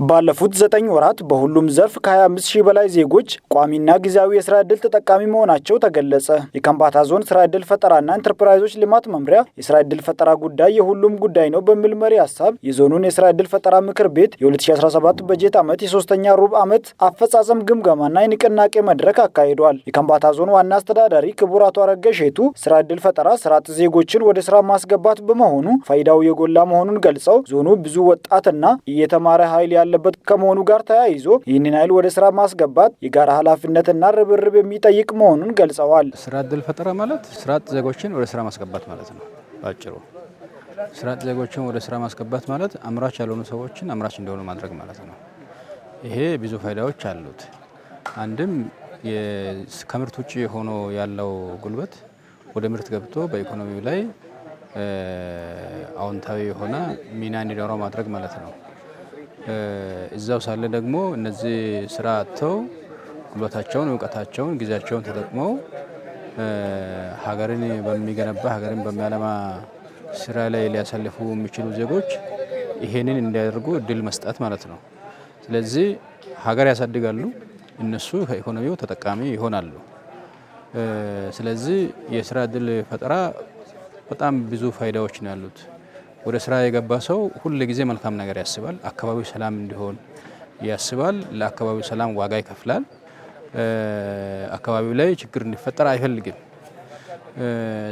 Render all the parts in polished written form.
ባለፉት 9 ወራት በሁሉም ዘርፍ ከ25000 በላይ ዜጎች ቋሚና ጊዜያዊ የስራ ዕድል ተጠቃሚ መሆናቸው ተገለጸ። የከምባታ ዞን ስራ ዕድል ፈጠራና ኢንተርፕራይዞች ልማት መምሪያ የስራ ዕድል ፈጠራ ጉዳይ የሁሉም ጉዳይ ነው በሚል መሪ ሐሳብ የዞኑን የስራ ዕድል ፈጠራ ምክር ቤት የ2017 በጀት ዓመት የሶስተኛ ሩብ ዓመት አፈጻጸም ግምገማና የንቅናቄ መድረክ አካሂዷል። የከምባታ ዞን ዋና አስተዳዳሪ ክቡር አቶ አረጋሼቱ ስራ ዕድል ፈጠራ ስራ አጥ ዜጎችን ወደ ስራ ማስገባት በመሆኑ ፋይዳው የጎላ መሆኑን ገልጸው ዞኑ ብዙ ወጣትና የተማረ ኃይል ያለበት ከመሆኑ ጋር ተያይዞ ይህንን ኃይል ወደ ስራ ማስገባት የጋራ ኃላፊነትና ርብርብ የሚጠይቅ መሆኑን ገልጸዋል። ስራ ዕድል ፈጠራ ማለት ስራ አጥ ዜጎችን ወደ ስራ ማስገባት ማለት ነው። ባጭሩ ስራ አጥ ዜጎችን ወደ ስራ ማስገባት ማለት አምራች ያልሆኑ ሰዎችን አምራች እንዲሆኑ ማድረግ ማለት ነው። ይሄ ብዙ ፋይዳዎች አሉት። አንድም ከምርት ውጪ ሆኖ ያለው ጉልበት ወደ ምርት ገብቶ በኢኮኖሚው ላይ አዎንታዊ የሆነ ሚና እንዲኖረው ማድረግ ማለት ነው። እዛው ሳለ ደግሞ እነዚህ ስራ አጥተው ጉልበታቸውን፣ እውቀታቸውን፣ ጊዜያቸውን ተጠቅመው ሀገርን በሚገነባ ሀገርን በሚያለማ ስራ ላይ ሊያሳልፉ የሚችሉ ዜጎች ይሄንን እንዲያደርጉ እድል መስጠት ማለት ነው። ስለዚህ ሀገር ያሳድጋሉ፣ እነሱ ከኢኮኖሚው ተጠቃሚ ይሆናሉ። ስለዚህ የስራ እድል ፈጠራ በጣም ብዙ ፋይዳዎች ነው ያሉት። ወደ ስራ የገባ ሰው ሁሉ ጊዜ መልካም ነገር ያስባል። አካባቢው ሰላም እንዲሆን ያስባል። ለአካባቢው ሰላም ዋጋ ይከፍላል። አካባቢው ላይ ችግር እንዲፈጠር አይፈልግም።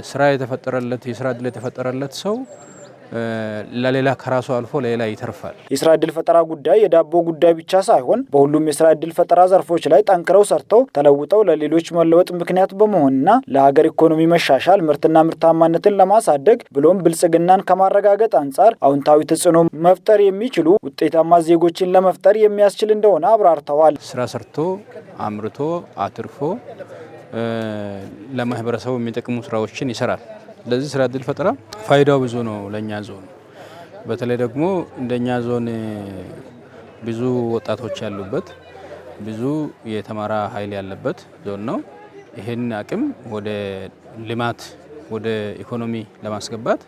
ስራ የተፈጠረለት የስራ እድል የተፈጠረለት ሰው ለሌላ ከራሱ አልፎ ለሌላ ይተርፋል። የስራ እድል ፈጠራ ጉዳይ የዳቦ ጉዳይ ብቻ ሳይሆን በሁሉም የስራ እድል ፈጠራ ዘርፎች ላይ ጠንክረው ሰርተው ተለውጠው ለሌሎች መለወጥ ምክንያት በመሆንና ለሀገር ኢኮኖሚ መሻሻል ምርትና ምርታማነትን ለማሳደግ ብሎም ብልጽግናን ከማረጋገጥ አንጻር አዎንታዊ ተጽዕኖ መፍጠር የሚችሉ ውጤታማ ዜጎችን ለመፍጠር የሚያስችል እንደሆነ አብራርተዋል። ስራ ሰርቶ አምርቶ አትርፎ ለማህበረሰቡ የሚጠቅሙ ስራዎችን ይሰራል። ለዚህ ስራ እድል ፈጠራ ፋይዳው ብዙ ነው ለኛ ዞን። በተለይ ደግሞ እንደኛ ዞን ብዙ ወጣቶች ያሉበት ብዙ የተማረ ኃይል ያለበት ዞን ነው። ይሄን አቅም ወደ ልማት ወደ ኢኮኖሚ ለማስገባት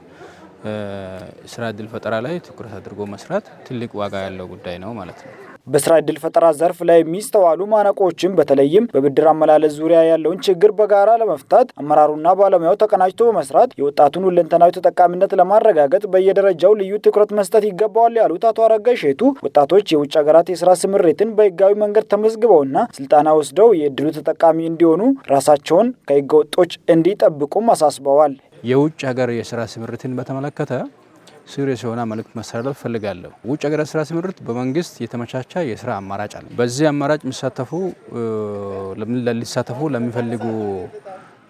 ስራ እድል ፈጠራ ላይ ትኩረት አድርጎ መስራት ትልቅ ዋጋ ያለው ጉዳይ ነው ማለት ነው። በስራ እድል ፈጠራ ዘርፍ ላይ የሚስተዋሉ ማነቆችን በተለይም በብድር አመላለስ ዙሪያ ያለውን ችግር በጋራ ለመፍታት አመራሩና ባለሙያው ተቀናጅቶ በመስራት የወጣቱን ሁለንተናዊ ተጠቃሚነት ለማረጋገጥ በየደረጃው ልዩ ትኩረት መስጠት ይገባዋል ያሉት አቶ አረጋሼቱ ወጣቶች የውጭ ሀገራት የስራ ስምሪትን በህጋዊ መንገድ ተመዝግበውና ስልጠና ወስደው የእድሉ ተጠቃሚ እንዲሆኑ ራሳቸውን ከህገወጦች እንዲጠብቁም አሳስበዋል። የውጭ ሀገር የስራ ስምሪትን በተመለከተ ሲሪየስ የሆነ መልእክት ማስተላለፍ ፈልጋለሁ። ውጭ ሀገር ስራ ስምሪት በመንግስት የተመቻቸ የስራ አማራጭ አለ። በዚህ አማራጭ ሊሳተፉ ለሚፈልጉ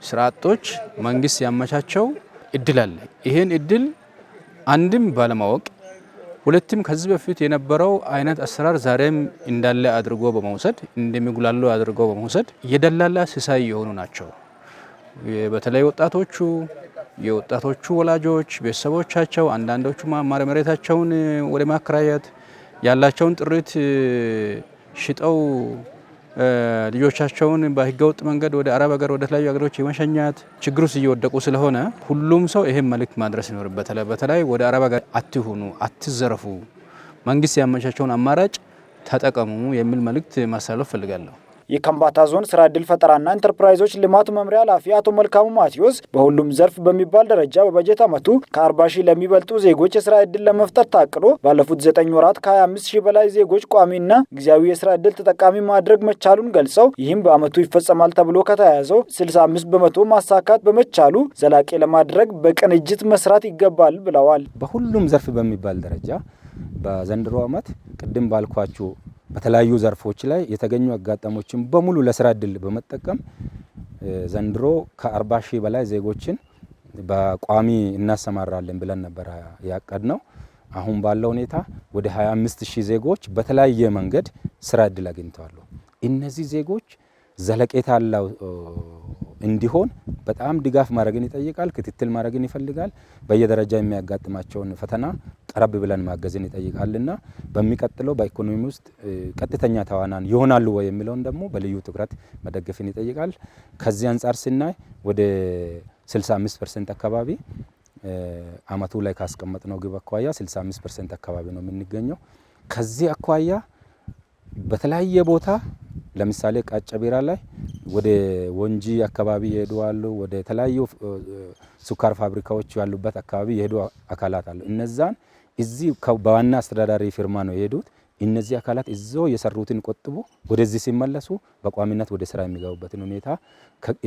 ስራ አጦች መንግስት ያመቻቸው እድል አለ። ይሄን እድል አንድም ባለማወቅ ሁለትም ከዚህ በፊት የነበረው አይነት አሰራር ዛሬም እንዳለ አድርጎ በመውሰድ እንደሚጉላሉ አድርጎ በመውሰድ የደላላ ሲሳይ የሆኑ ናቸው። በተለይ የወጣቶቹ ወላጆች ቤተሰቦቻቸው አንዳንዶቹ ማማሪያ መሬታቸውን ወደ ማከራየት ያላቸውን ጥሪት ሽጠው ልጆቻቸውን በህገወጥ መንገድ ወደ አረብ ሀገር ወደ ተለያዩ ሀገሮች የመሸኛት ችግር ውስጥ እየወደቁ ስለሆነ ሁሉም ሰው ይሄን መልእክት ማድረስ ይኖርበታል። በተለይ ወደ አረብ ሀገር አትሁኑ፣ አትዘረፉ፣ መንግስት ያመቻቸውን አማራጭ ተጠቀሙ የሚል መልእክት ማስተላለፍ ፈልጋለሁ። የከምባታ ዞን ስራ ዕድል ፈጠራና ኢንተርፕራይዞች ልማት መምሪያ ኃላፊ አቶ መልካሙ ማቴዎስ በሁሉም ዘርፍ በሚባል ደረጃ በበጀት ዓመቱ ከ40,000 ለሚበልጡ ዜጎች የስራ ዕድል ለመፍጠር ታቅዶ ባለፉት 9 ወራት ከ25,000 በላይ ዜጎች ቋሚና ጊዜያዊ የስራ ዕድል ተጠቃሚ ማድረግ መቻሉን ገልጸው ይህም በዓመቱ ይፈጸማል ተብሎ ከተያዘው 65% ማሳካት በመቻሉ ዘላቂ ለማድረግ በቅንጅት መስራት ይገባል ብለዋል። በሁሉም ዘርፍ በሚባል ደረጃ በዘንድሮ ዓመት ቅድም ባልኳችሁ በተለያዩ ዘርፎች ላይ የተገኙ አጋጣሚዎችን በሙሉ ለስራ ዕድል በመጠቀም ዘንድሮ ከ40,000 በላይ ዜጎችን በቋሚ እናሰማራለን ብለን ነበር ያቀድነው። አሁን ባለው ሁኔታ ወደ 25,000 ዜጎች በተለያየ መንገድ ስራ ዕድል አግኝተዋል። እነዚህ ዜጎች ዘለቄታ ያለው እንዲሆን በጣም ድጋፍ ማድረግን ይጠይቃል፣ ክትትል ማድረግን ይፈልጋል። በየደረጃ የሚያጋጥማቸውን ፈተና ቀረብ ብለን ማገዝን ይጠይቃልና በሚቀጥለው በኢኮኖሚ ውስጥ ቀጥተኛ ተዋናን ይሆናሉ ወይ የሚለውን ደግሞ በልዩ ትኩረት መደገፍን ይጠይቃል። ከዚህ አንጻር ስናይ ወደ 65% አካባቢ አመቱ ላይ ካስቀመጥነው ግብ አኳያ 65% አካባቢ ነው የምንገኘው። ከዚህ አኳያ በተለያየ ቦታ ለምሳሌ ቃጨቢራ ላይ ወደ ወንጂ አካባቢ ይሄዱ አሉ። ወደ ተለያዩ ሱካር ፋብሪካዎች ያሉበት አካባቢ ይሄዱ አካላት አሉ። እነዛን እዚህ በዋና አስተዳዳሪ ፊርማ ነው የሄዱት። እነዚህ አካላት እዛው የሰሩትን ቆጥቦ ወደዚህ ሲመለሱ በቋሚነት ወደ ስራ የሚገቡበትን ሁኔታ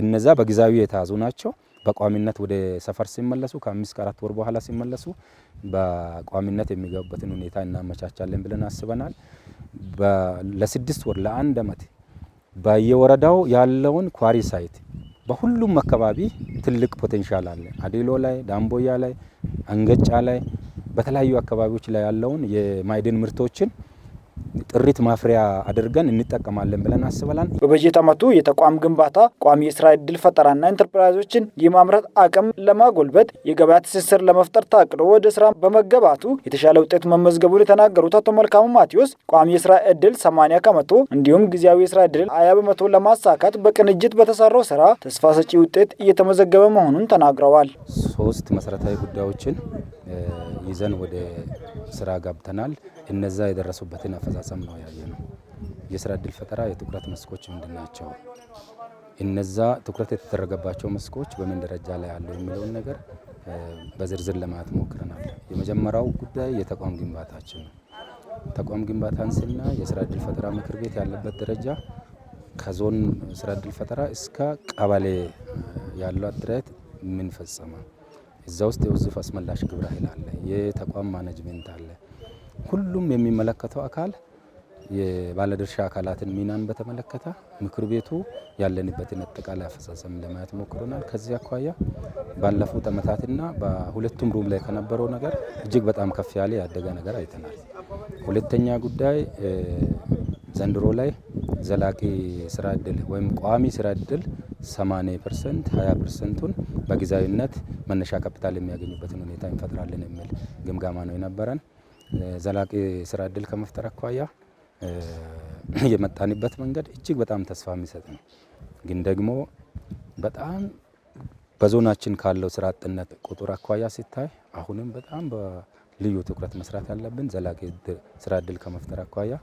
እነዛ በጊዜያዊ የተያዙ ናቸው። በቋሚነት ወደ ሰፈር ሲመለሱ ከ5 4 ወር በኋላ ሲመለሱ በቋሚነት የሚገቡበትን ሁኔታ እናመቻቻለን ብለን አስበናል። ለ6 ወር ለ1 አመት በየወረዳው ያለውን ኳሪ ሳይት በሁሉም አካባቢ ትልቅ ፖቴንሻል አለ። አዴሎ ላይ፣ ዳምቦያ ላይ፣ አንገጫ ላይ በተለያዩ አካባቢዎች ላይ ያለውን የማዕድን ምርቶችን ጥሪት ማፍሪያ አድርገን እንጠቀማለን ብለን አስበናል። በበጀት ዓመቱ የተቋም ግንባታ ቋሚ የስራ ዕድል ፈጠራና ኢንተርፕራይዞችን የማምረት አቅም ለማጎልበት የገበያ ትስስር ለመፍጠር ታቅዶ ወደ ስራ በመገባቱ የተሻለ ውጤት መመዝገቡን የተናገሩት አቶ መልካሙ ማቴዎስ ቋሚ የስራ ዕድል 80% እንዲሁም ጊዜያዊ የስራ ዕድል 20% ለማሳካት በቅንጅት በተሰራው ስራ ተስፋ ሰጪ ውጤት እየተመዘገበ መሆኑን ተናግረዋል። 3 መሰረታዊ ጉዳዮችን ይዘን ወደ ስራ ገብተናል። እነዛ የደረሱበትን አፈጻጸም ነው ያየነው። የስራ ዕድል ፈጠራ የትኩረት መስኮች ምንድናቸው? እነዛ ትኩረት የተደረገባቸው መስኮች በምን ደረጃ ላይ ያሉ የሚለውን ነገር በዝርዝር ለማየት ሞክረናል። የመጀመሪያው ጉዳይ የተቋም ግንባታችን ነው። ተቋም ግንባታን ስናይ የስራ ዕድል ፈጠራ ምክር ቤት ያለበት ደረጃ ከዞን ስራ ዕድል ፈጠራ እስከ ቀበሌ ያለው አደረጃጀት ምን ፈጸመ? እዛ ውስጥ የውዝፍ አስመላሽ ግብረ ኃይል አለ፣ የተቋም ማኔጅመንት አለ። ሁሉም የሚመለከተው አካል የባለድርሻ አካላትን ሚናን በተመለከተ ምክር ቤቱ ያለንበትን አጠቃላይ አፈጻጸም ለማየት ሞክረናል። ከዚህ አኳያ ባለፉት ዓመታትና በሁለቱም ሩም ላይ ከነበረው ነገር እጅግ በጣም ከፍ ያለ ያደገ ነገር አይተናል። ሁለተኛ ጉዳይ ዘንድሮ ላይ ዘላቂ ስራ ዕድል ወይም ቋሚ ስራ ዕድል 80% 20%ቱን በጊዜያዊነት መነሻ ካፒታል የሚያገኙበትን ሁኔታ እንፈጥራለን የሚል ግምጋማ ነው የነበረን። ዘላቂ ስራ ዕድል ከመፍጠር አኳያ የመጣንበት መንገድ እጅግ በጣም ተስፋ የሚሰጥ ነው። ግን ደግሞ በጣም በዞናችን ካለው ስራ አጥነት ቁጥር አኳያ ሲታይ አሁንም በጣም በልዩ ትኩረት መስራት ያለብን ዘላቂ ስራ ዕድል ከመፍጠር አኳያ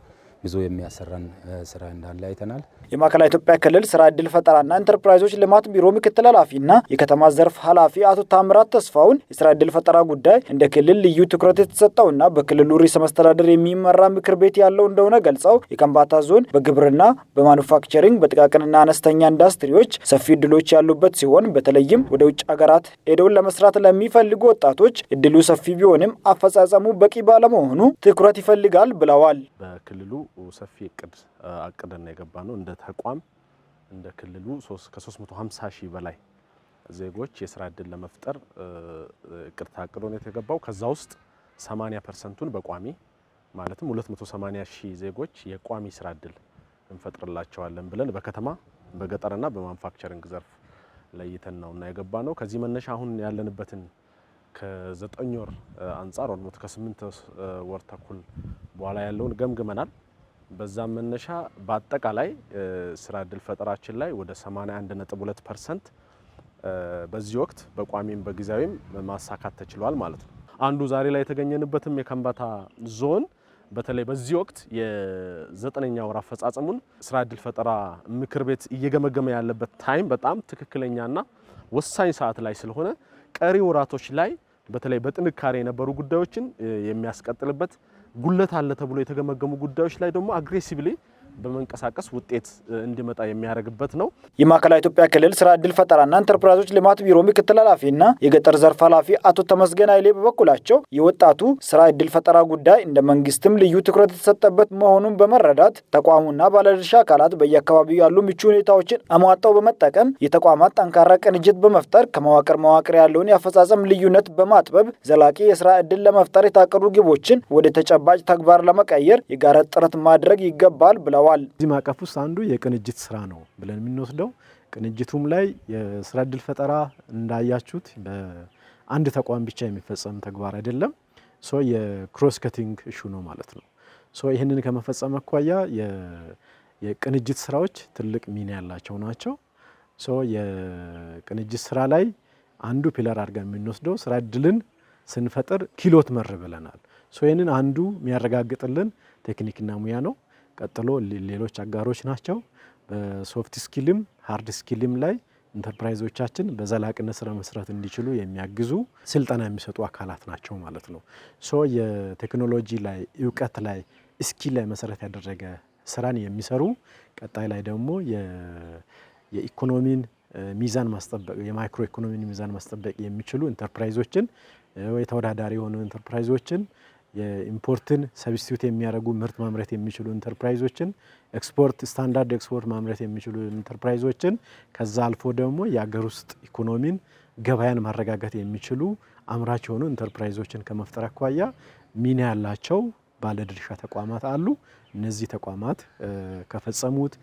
ብዙ የሚያሰራን ስራ እንዳለ አይተናል። የማዕከላዊ ኢትዮጵያ ክልል ስራ ዕድል ፈጠራና ኢንተርፕራይዞች ልማት ቢሮ ምክትል ኃላፊና የከተማ ዘርፍ ኃላፊ አቶ ታምራት ተስፋውን የስራ ዕድል ፈጠራ ጉዳይ እንደ ክልል ልዩ ትኩረት የተሰጠውና በክልሉ ርዕሰ መስተዳድር የሚመራ ምክር ቤት ያለው እንደሆነ ገልጸው የከምባታ ዞን በግብርና፣ በማኑፋክቸሪንግ፣ በጥቃቅንና አነስተኛ ኢንዱስትሪዎች ሰፊ እድሎች ያሉበት ሲሆን በተለይም ወደ ውጭ ሀገራት ሄደው ለመስራት ለሚፈልጉ ወጣቶች እድሉ ሰፊ ቢሆንም አፈጻጸሙ በቂ ባለመሆኑ ትኩረት ይፈልጋል ብለዋል። በክልሉ ሰፊ እቅድ አቅደን የገባ ነው። እንደ ተቋም እንደ ክልሉ ከ350 ሺህ በላይ ዜጎች የስራ ዕድል ለመፍጠር እቅድ ታቅዶ ነው የተገባው። ከዛ ውስጥ 80%ቱን በቋሚ ማለትም 280 ሺህ ዜጎች የቋሚ ስራ ዕድል እንፈጥርላቸዋለን ብለን በከተማ በገጠርና በማኑፋክቸሪንግ ዘርፍ ለይተን ነውና የገባ ነው። ከዚህ መነሻ አሁን ያለንበትን ከ9 ወር አንጻር ወልሞት ከ8 ወር ተኩል በኋላ ያለውን ገምግመናል። በዛም መነሻ በአጠቃላይ ስራ ዕድል ፈጠራችን ላይ ወደ 81.2% በዚህ ወቅት በቋሚም በጊዜያዊም ማሳካት ተችሏል ማለት ነው። አንዱ ዛሬ ላይ የተገኘንበትም የከምባታ ዞን በተለይ በዚህ ወቅት የ9ኛ ወር አፈጻጸሙን ስራ ዕድል ፈጠራ ምክር ቤት እየገመገመ ያለበት ታይም በጣም ትክክለኛና ወሳኝ ሰዓት ላይ ስለሆነ ቀሪ ወራቶች ላይ በተለይ በጥንካሬ የነበሩ ጉዳዮችን የሚያስቀጥልበት ጉለት አለ ተብሎ የተገመገሙ ጉዳዮች ላይ ደግሞ አግሬሲቭሊ በመንቀሳቀስ ውጤት እንዲመጣ የሚያደርግበት ነው። የማዕከላዊ ኢትዮጵያ ክልል ስራ ዕድል ፈጠራና ኢንተርፕራይዞች ልማት ቢሮ ምክትል ኃላፊና የገጠር ዘርፍ ኃላፊ አቶ ተመስገን ኃይሌ በበኩላቸው የወጣቱ ስራ ዕድል ፈጠራ ጉዳይ እንደ መንግስትም ልዩ ትኩረት የተሰጠበት መሆኑን በመረዳት ተቋሙና ባለድርሻ አካላት በየአካባቢው ያሉ ምቹ ሁኔታዎችን አሟጣው በመጠቀም የተቋማት ጠንካራ ቅንጅት በመፍጠር ከመዋቅር ያለውን የአፈጻጸም ልዩነት በማጥበብ ዘላቂ የስራ ዕድል ለመፍጠር የታቀዱ ግቦችን ወደ ተጨባጭ ተግባር ለመቀየር የጋራ ጥረት ማድረግ ይገባል ብለዋል። እዚህ ማዕቀፍ ውስጥ አንዱ የቅንጅት ስራ ነው ብለን የምንወስደው። ቅንጅቱም ላይ የስራ ዕድል ፈጠራ እንዳያችሁት በአንድ ተቋም ብቻ የሚፈጸም ተግባር አይደለም። የክሮስ ከቲንግ ኢሹ ነው ማለት ነው። ይህንን ከመፈጸም አኳያ የቅንጅት ስራዎች ትልቅ ሚና ያላቸው ናቸው። የቅንጅት ስራ ላይ አንዱ ፒለር አድርገን የምንወስደው ስራ ዕድልን ስንፈጥር ኪሎት መር ብለናል። ይህንን አንዱ የሚያረጋግጥልን ቴክኒክና ሙያ ነው። ቀጥሎ ሌሎች አጋሮች ናቸው። በሶፍት ስኪልም ሃርድ ስኪልም ላይ ኢንተርፕራይዞቻችን በዘላቂነት ስራ መስራት እንዲችሉ የሚያግዙ ስልጠና የሚሰጡ አካላት ናቸው ማለት ነው። የቴክኖሎጂ ላይ እውቀት ላይ ስኪል ላይ መሰረት ያደረገ ስራን የሚሰሩ ቀጣይ ላይ ደግሞ የኢኮኖሚን ሚዛን ማስጠበቅ የማይክሮ ኢኮኖሚን ሚዛን ማስጠበቅ የሚችሉ ኢንተርፕራይዞችን ወይ ተወዳዳሪ የሆኑ ኢንተርፕራይዞችን የኢምፖርትን ሰብስቲዩት የሚያደርጉ ምርት ማምረት የሚችሉ ኢንተርፕራይዞችን ኤክስፖርት ስታንዳርድ ኤክስፖርት ማምረት የሚችሉ ኢንተርፕራይዞችን ከዛ አልፎ ደግሞ የሀገር ውስጥ ኢኮኖሚን ገበያን ማረጋጋት የሚችሉ አምራች የሆኑ ኢንተርፕራይዞችን ከመፍጠር አኳያ ሚና ያላቸው ባለድርሻ ተቋማት አሉ። እነዚህ ተቋማት ከፈጸሙት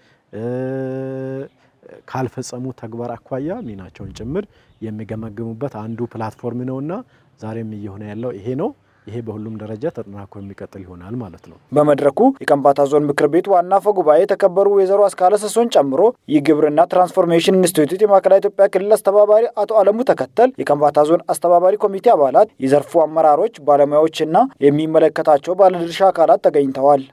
ካልፈጸሙት ተግባር አኳያ ሚናቸውን ጭምር የሚገመግሙበት አንዱ ፕላትፎርም ነውና ዛሬም እየሆነ ያለው ይሄ ነው። ይሄ በሁሉም ደረጃ ተጠናክሮ የሚቀጥል ይሆናል ማለት ነው። በመድረኩ የከምባታ ዞን ምክር ቤት ዋና አፈ ጉባኤ የተከበሩ ወይዘሮ አስካለ ሰሶን ጨምሮ የግብርና ትራንስፎርሜሽን ኢንስቲትዩት የማዕከላዊ ኢትዮጵያ ክልል አስተባባሪ አቶ አለሙ ተከተል፣ የከምባታ ዞን አስተባባሪ ኮሚቴ አባላት፣ የዘርፉ አመራሮች፣ ባለሙያዎችና የሚመለከታቸው ባለድርሻ አካላት ተገኝተዋል።